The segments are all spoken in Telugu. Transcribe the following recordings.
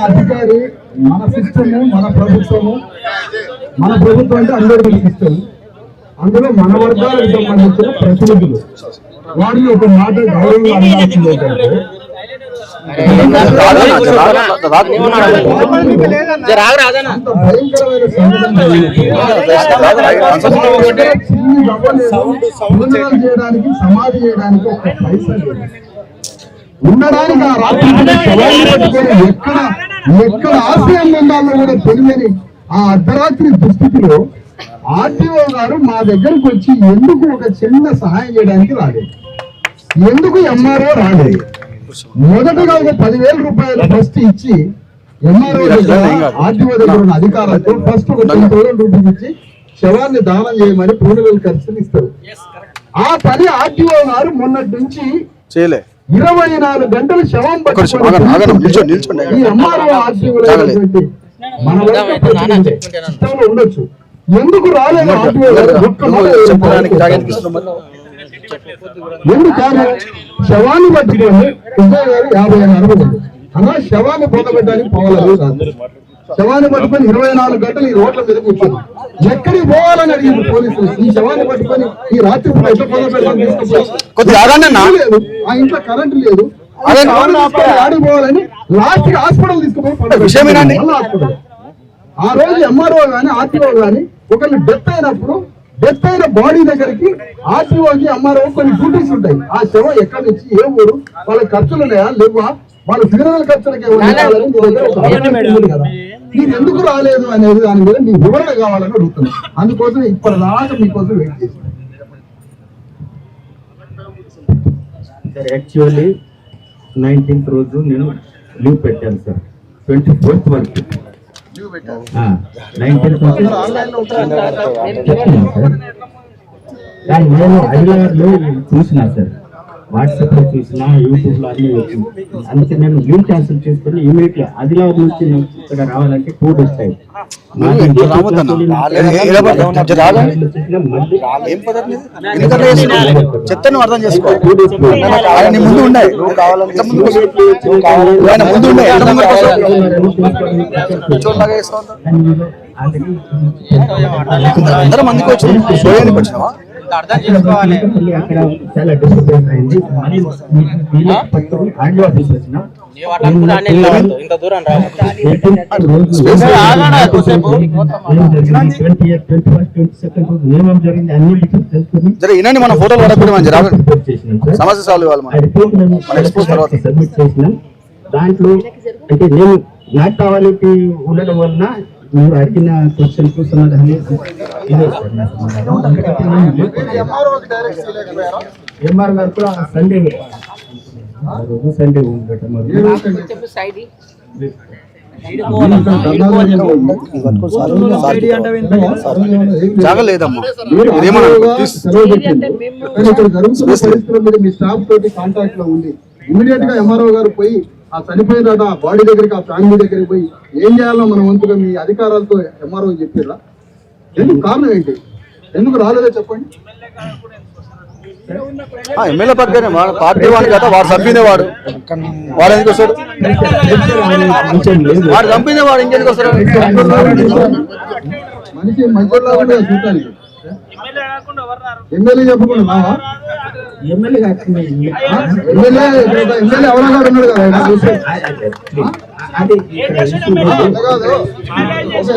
అధికారి, మన సిస్టము, మన ప్రభుత్వము. మన ప్రభుత్వం అంటే అందరికీ సిస్టమ్. అందులో మన వర్గాలకు సంబంధించిన ప్రతినిధులు వారిని ఒక మాట గౌరవంగా అడగాల్సింది ఏంటంటే చేయడానికి సమాధి చేయడానికి ఒక పైసా లేదు. ఉండడానికి ఆ రాత్రి ఎక్కడ ఆశయం ఉండాలో కూడా తెలియని ఆ అర్ధరాత్రి దుస్థితిలో ఆర్టీఓ గారు మా దగ్గరకు వచ్చి ఎందుకు ఒక చిన్న సహాయం చేయడానికి రాలేదు, ఎందుకు ఎంఆర్ఓ రాలేదు? మొదటగా ఒక 10,000 రూపాయలు ఫస్ట్ ఇచ్చి ఎంఆర్ఓ ఆర్టీఓ దగ్గర ఉన్న అధికారులతో ఫస్ట్ ఒక 10,000 రూపాయలు ఇచ్చి శవాన్ని దానం చేయమని పూర్ణవేలు ఖర్చులు ఇస్తారు. ఆ పని ఆర్టీఓ గారు మొన్నటి నుంచి 24 గంటలు శవం ఈ ఎంఆర్ఓ ఆర్టీఓ మన ఉండొచ్చు. ఎందుకు రాలేదు ఆర్టీఓ గారు? ఎందుకు శవాన్ని పట్టుకొని విజయ్ గారు 50-60 అలా శవాన్ని పొందబెట్టడానికి పోవాలి కాదు. శవాన్ని పట్టుకొని 24 గంటలు ఈ రోడ్ల మీద కూర్చొని ఎక్కడికి పోవాలని అడిగింది పోలీసులు. ఈ శవాన్ని పట్టుకొని ఈ రాత్రి ఎట్లా పొందబెట్టడానికి లేదు, ఆ ఇంట్లో కరెంట్ లేదు, ఆడికి పోవాలని లాస్ట్ హాస్పిటల్ తీసుకుపోయి హాస్పిటల్. ఆ రోజు ఎంఆర్ఓ గాని ఆర్టీఓ గాని ఒకళ్ళు డెత్ అయినప్పుడు డెత్ అయిన బాడీ దగ్గరికి ఆర్టీఓకి ఎంఆర్ఓ కొన్ని డ్యూటీస్ ఉంటాయి. ఆ శవం ఎక్కడి నుంచి ఏ ఊరు, వాళ్ళ ఖర్చులు ఉన్నాయా లేవా, వాళ్ళ ఫ్యూనరల్ ఖర్చులకి కదా, మీరు ఎందుకు రాలేదు అనేది దాని మీద మీ వివరణ కావాలని అడుగుతున్నాను. అందుకోసం ఇప్పటిదాకా మీకోసం వెయిట్ చేశాను. యాక్చువల్లీ 19th రోజు నేను లీవ్ పెట్టాను సార్. 24th వరకు 19th నేను హైదరాబాద్లో చూసినా సార్, వాట్సాప్ లో చూసినా, యూట్యూబ్ లో అన్ని వచ్చింది. అందుకే నేను లీవ్ క్యాన్సిల్ చేసుకుని ఇమీడియట్లీ ఆదిలాబాద్ నుంచి ఇక్కడ రావాలంటే 2 days టైం. చెత్తను అర్థం చేసుకో. అందరం మందికి వచ్చినావా? అర్థం చేసుకోవాలి. అక్కడ చాలా డిస్టర్బెన్స్ అయింది. మన ఫోటోలు సమస్య సాల్వ్ సబ్మిట్ చేసినాం. దాంట్లో అంటే నేను నాకు కావాలిటీ ఉండడం వలన మీరు అడిగిన క్వశ్చన్ సమాధానం ఎంఆర్ గారు కూడా సండే ఉండటం జాగలేదమ్మా. మీ స్టాఫ్ తోటి కాంటాక్ట్ లో ఉంది. ఇమీడియట్ గా ఎంఆర్ఓ గారు పోయి ఆ చనిపోయిన బాడీ దగ్గరికి, ఆ ఫ్యామిలీ దగ్గరికి పోయి ఏం చేయాలో మనం వంతుగా మీ అధికారాలతో ఎంఆర్ఓ చెప్పారా? ఎందుకు కారణం ఏంటి? ఎందుకు రాలేదో చెప్పండి. ఎమ్మెల్యే పక్కనే పార్టీ వాడు కదా, వాడు చంపినవాడు, వాడు ఎందుకు వస్తాడు? వాడు చంపినవాడు ఇంకెందుకు వస్తాడు? మనిషి మంచిలా కూడా చూడటానికి ఎమ్మెల్యే చెప్పకుండా రావా? ఎమ్మెల్యే ఎవరైనా ఉన్నాడు కదా,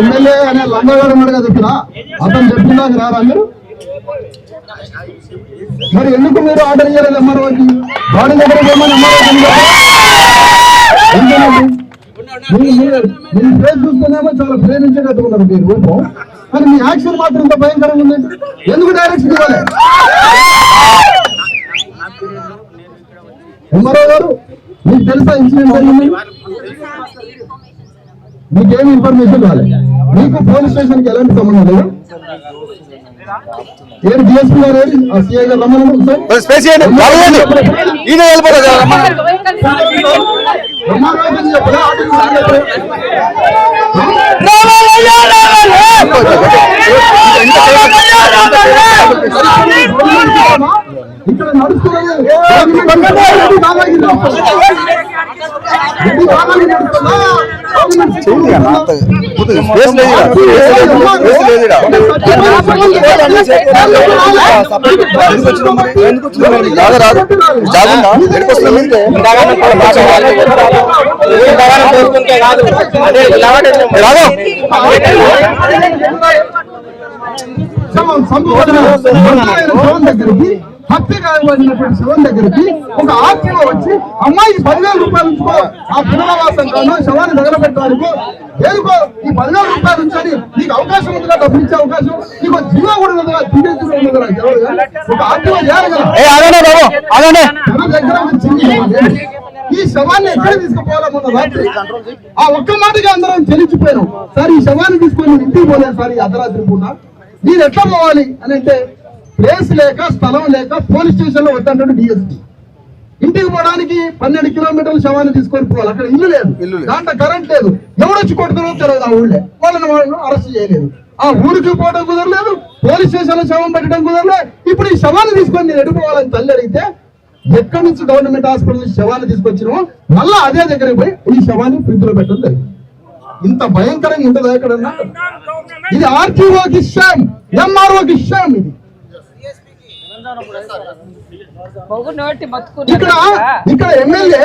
ఎమ్మెల్యే అనే లంగగాడు ఉన్నాడు కదా ఇక్కడ, అతను చెప్పిందా రారా మీరు? మరి ఎందుకు మీరు ఆర్డర్ చేయలేదు ఎంఆర్ఓకి? బాడీ దగ్గర మీ ఫేస్ చూస్తేనేమో చాలా ప్రేమించేటట్టుకున్నారు మీరు రూపం, కానీ మీ యాక్షన్ మాత్రం ఇంత భయంకరంగా ఉందండి. ఎందుకు డైరెక్షన్ ఇవ్వాలి? ఎంఆర్ఓ గారు మీకు తెలుసా ఇన్సిడెంట్ అయింది? మీకేమి ఇన్ఫర్మేషన్ రాలేదు? మీకు పోలీస్ స్టేషన్ కి ఎలాంటి సంబంధం లేదు? ఏడు డిఎస్పీ గారు సిఐ గారు రమ్మని ఇక్కడ నడుస్తున్నది దగ్గరికి హత్య కాయబడినటువంటి శవం దగ్గరికి ఒక ఆర్టీఓ వచ్చి అమ్మాయికి 10,000 రూపాయలు ఉంచుకో, ఆ పునరావాసం కాను శవాన్ని తగలబెట్టడానికి ఏదుకో ఈ 10,000 రూపాయలు ఉంచని నీకు అవకాశం ఉందిగా, డబ్బులు ఇచ్చే అవకాశం నీకు జీవో కూడా ఉందిగా, తిండే జీవో ఉందిగా, ఒక ఆర్టీఓ చేయాలి కదా. తన దగ్గర వచ్చింది ఈ శవాన్ని ఎక్కడ తీసుకుపోవాలో మొన్న రాత్రి ఆ ఒక్క మాటగా అందరం చెల్లించిపోయాం. సార్ ఈ శవాన్ని తీసుకొని ఇంటికి పోలేదు సార్ ఈ అర్ధరాత్రి పూట, మీరు ఎట్లా పోవాలి అని అంటే ప్లేస్ లేక స్థలం లేక పోలీస్ స్టేషన్ లో వద్దంటాడు డిఎస్పీ. ఇంటికి పోవడానికి 12 కిలోమీటర్ల శవాన్ని తీసుకొని పోవాలి, అక్కడ ఇల్లు లేదు, దాంట్లో కరెంట్ లేదు, ఎవరొచ్చి కొడుతున్నా తెలియదు, ఆ ఊళ్ళో వాళ్ళని అరెస్ట్ చేయలేదు, ఆ ఊరికి పోవడం కుదరలేదు, పోలీస్ స్టేషన్ లో శవం పెట్టడం కుదరలేదు. ఇప్పుడు ఈ శవాన్ని తీసుకొని నేను ఎడిపోవాలని తల్లి అడిగితే ఎక్కడి నుంచి గవర్నమెంట్ హాస్పిటల్ నుంచి శవాన్ని తీసుకొచ్చినామో మళ్ళా అదే దగ్గరికి పోయి ఈ శవాన్ని ఫ్రిడ్జ్ లో పెట్టడం జరిగింది. ఇంత భయంకరంగా ఉంటుందా ఎక్కడన్నా? ఇది ఆర్టీఓకి ఇష్యం, ఎంఆర్ఓకి ఇష్యం. ఇది ఇక్కడ ఎమ్మెల్యే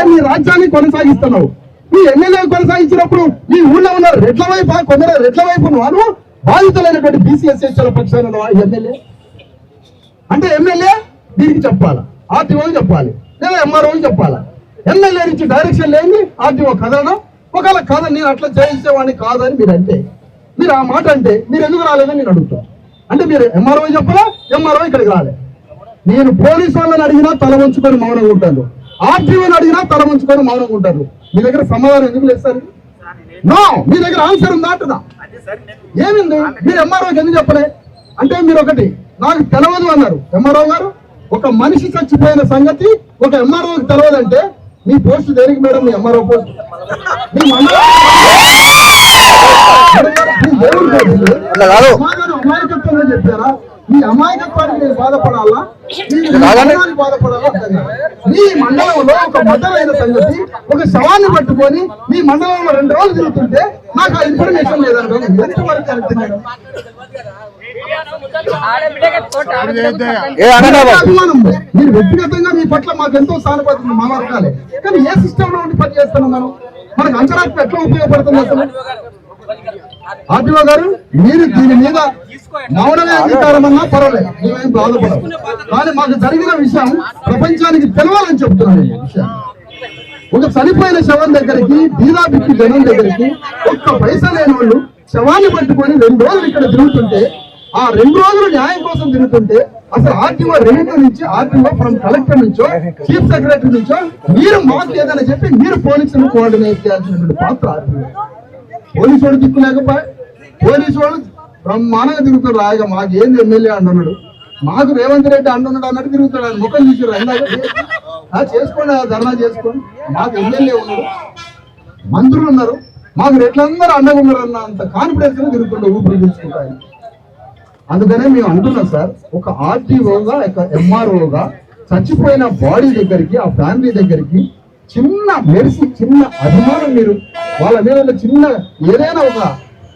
మీ రాజ్యాన్ని కొనసాగిస్తున్నావు. మీ ఎమ్మెల్యే కొనసాగించినప్పుడు మీ ఊళ్ళో ఉన్న రెడ్ల వైపు కొందరు రెడ్ల వైపు వారు బాధితులైనటువంటి బీసీఎస్ఎస్ల పక్షాన ఎమ్మెల్యే అంటే ఎమ్మెల్యే దీనికి చెప్పాలా, ఆర్టీఓకి చెప్పాలి లేదా ఎంఆర్ఓకి చెప్పాలా. ఎమ్మెల్యే నుంచి డైరెక్షన్ లేని ఆర్టీఓ కదలడం, ఒకవేళ కాదని నేను అట్లా చేయించేవాడిని కాదని మీరు అంటే, మీరు ఆ మాట అంటే మీరు ఎందుకు రాలేదని నేను అడుగుతాను. అంటే మీరు ఎంఆర్ఓ చెప్పాలా, ఎంఆర్ఓ ఇక్కడికి రాలే. నేను పోలీసు వాళ్ళని అడిగినా తల వంచుకొని మౌనంగా ఉంటాను, ఆర్టీఓని అడిగినా తల వంచుకొని మౌనంగా ఉంటాను. మీ దగ్గర సమాధానం ఎందుకు లేదు సార్? నో, మీ దగ్గర ఆన్సర్ ఉందా అంటున్నా. ఏమింది మీరు ఎంఆర్ఓకి ఎందుకు చెప్పలే అంటే మీరు ఒకటి నాకు తెలవదు అన్నారు ఎంఆర్ఓ గారు. ఒక మనిషి చచ్చిపోయిన సంగతి ఒక ఎంఆర్ఓకి తెలవదంటే మీ పోస్ట్ దేనికి మేడం? మీ ఎంఆర్ఓ పోస్ట్ మీ అమాయకత్వంగా చెప్పారా? మీ అమాయకత్వానికి మీరు బాధపడాలా, బాధపడాలా? మీ మండలంలో ఒక మద్దలైన సంగతి ఒక శవాన్ని పట్టుకొని మీ మండలంలో 2 రోజులు తిరుగుతుంటే నాకు ఆ ఇన్ఫర్మేషన్ లేదంటే ఎంతవరకు కరెక్ట్? మీరు వ్యక్తిగతంగా మీ పట్ల మాకు ఎంతో సానుభూతి మా వర్గాలే, కానీ ఏ సిస్టమ్ లో ఉండి పని చేస్తున్నాం మనం? మనకు అంచనాకు ఎట్లా ఉపయోగపడుతుంది అసలు? ఆర్టీఓ గారు మీరు దీని మీద మౌనమే అంగీకారం అన్నా పర్వాలేదు, మేమేం బాధపడం, కానీ మాకు జరిగిన విషయం ప్రపంచానికి తెలవాలని చెప్తున్నాను. ఈ విషయం ఒక చనిపోయిన శవం దగ్గరికి బీదాబిక్కి జనం దగ్గరికి ఒక్క పైసా లేని వాళ్ళు శవాన్ని పట్టుకొని 2 రోజులు ఇక్కడ తిరుగుతుంటే, ఆ 2 రోజులు న్యాయం కోసం తిరుగుతుంటే అసలు ఆర్టీఓ రెవెన్యూ నుంచి, ఆర్టీఓ ఫ్రమ్ కలెక్టర్ నుంచో చీఫ్ సెక్రటరీ నుంచో మీరు మాకు ఏదైనా చెప్పి మీరు పోలీసులను కోఆర్డినేట్ చేయాల్సినటువంటి పాత్ర ఆర్టీఓ. పోలీసు వాడు దిక్కులేకపోయా, పోలీసు వాడు బ్రహ్మాండంగా తిరుగుతాడు. రాయగా మాకు ఏంది ఎమ్మెల్యే అంటున్నాడు, మాకు రేవంత్ రెడ్డి అంటున్నాడు అన్నట్టు తిరుగుతాడు. ఆయన ముఖం చూసారు ఇందాక చేసుకోండి, ధర్నా చేసుకోండి, మాకు ఎమ్మెల్యే ఉన్నాడు, మంత్రులు ఉన్నారు, మాకు రెడ్లందరూ అండగా ఉన్నారు అన్న అంత కాన్ఫిడెన్స్ గా తిరుగుతుండే ఊపిరి తీసుకుంటారు. అందుకనే మేము అంటున్నాం సార్, ఒక ఆర్టీఓగా ఒక ఎంఆర్ఓగా చచ్చిపోయిన బాడీ దగ్గరికి ఆ ఫ్యామిలీ దగ్గరికి చిన్న మెరిసి చిన్న అభిమానం మీరు వాళ్ళ మీద చిన్న ఏదైనా ఒక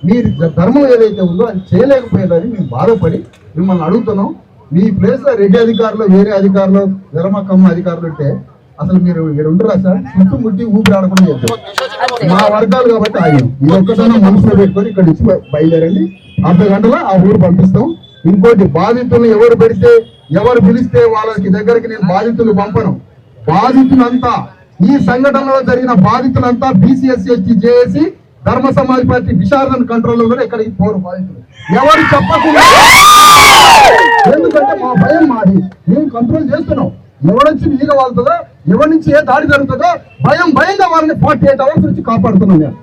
మీరు ధర్మం ఏదైతే ఉందో అది చేయలేకపోయేదని మేము బాధపడి మిమ్మల్ని అడుగుతున్నాం. మీ ప్లేస్ లో రెడ్డి అధికారులు వేరే అధికారులు విరమకమ్మ అధికారులు ఉంటే అసలు మీరు ఇక్కడ ఉంటారా సార్? చుట్టుముట్టి ఊపిరి ఆడకుండా చేస్తారు. మా వర్గాలు కాబట్టి ఆయన ఈ ఒక్కటైనా మనసులో పెట్టుకొని ఇక్కడ నుంచి బయలుదేరండి, 1/2 గంటలో ఆ ఊరు పంపిస్తాం. ఇంకోటి బాధితులను ఎవరు పెడితే ఎవరు పిలిస్తే వాళ్ళకి దగ్గరికి నేను బాధితులు పంపను. బాధితులంతా ఈ సంఘటనలో జరిగిన బాధితులంతా బీసీఎస్సీ జేఏసీ ధర్మ సమాజ్ పార్టీ విశారదన్ కంట్రోల్ లో ఎక్కడికి పోరు బాధితులు ఎవరు చెప్పకుండా. ఎందుకంటే మా భయం మాది, మేము కంట్రోల్ చేస్తున్నాం. ఎవరొచ్చి ఈగ వాళ్తుందో ఎవరి నుంచి ఏ దాడి జరుగుతుందో భయంగా వాళ్ళని 48 అవర్స్ నుంచి కాపాడుతున్నాం మేము.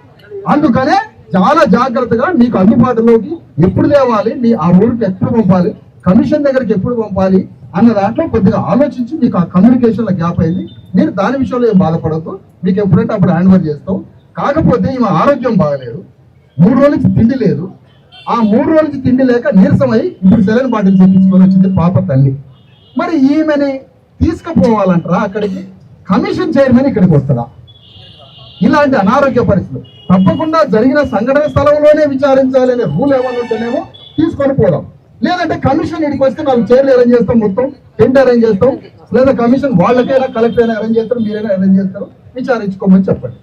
అందుకనే చాలా జాగ్రత్తగా మీకు అందుబాటులోకి ఎప్పుడు తేవాలి, మీ ఆ ఊరికి ఎప్పుడు పంపాలి, కమిషన్ దగ్గరికి ఎప్పుడు పంపాలి అన్న దాంట్లో కొద్దిగా ఆలోచించి మీకు ఆ కమ్యూనికేషన్ లో గ్యాప్ అయింది. మీరు దాని విషయంలో ఏం బాధపడద్దు, మీకు ఎప్పుడంటే అప్పుడు హ్యాండ్ ఓవర్ చేస్తాం. కాకపోతే ఈమె ఆరోగ్యం బాగలేదు, 3 రోజులకి తిండి లేదు, ఆ 3 రోజులకి తిండి లేక నీరసమై ఇప్పుడు సెలైన్ బాటిల్ తెప్పించుకొని వచ్చింది పాప తల్లి. మరి ఈమెని తీసుకుపోవాలంటారా అక్కడికి? కమిషన్ చైర్మన్ ఇక్కడికి వస్తుందా? ఇలాంటి అనారోగ్య పరిస్థితులు తప్పకుండా జరిగిన సంఘటన స్థలంలోనే విచారించాలనే రూల్ ఏమైనా ఉంటేనేమో తీసుకొని పోదాం. లేదంటే కమిషన్ ఇక్కడికి వస్తే 4 చైర్లు అరేంజ్ చేస్తాం, మొత్తం టెంట్ అరేంజ్ చేస్తాం, లేదా కమిషన్ వాళ్ళకైనా కలెక్టర్ అయినా అరేంజ్ చేస్తారు, మీరైనా అరేంజ్ చేస్తారు, విచారించుకోమని చెప్పండి.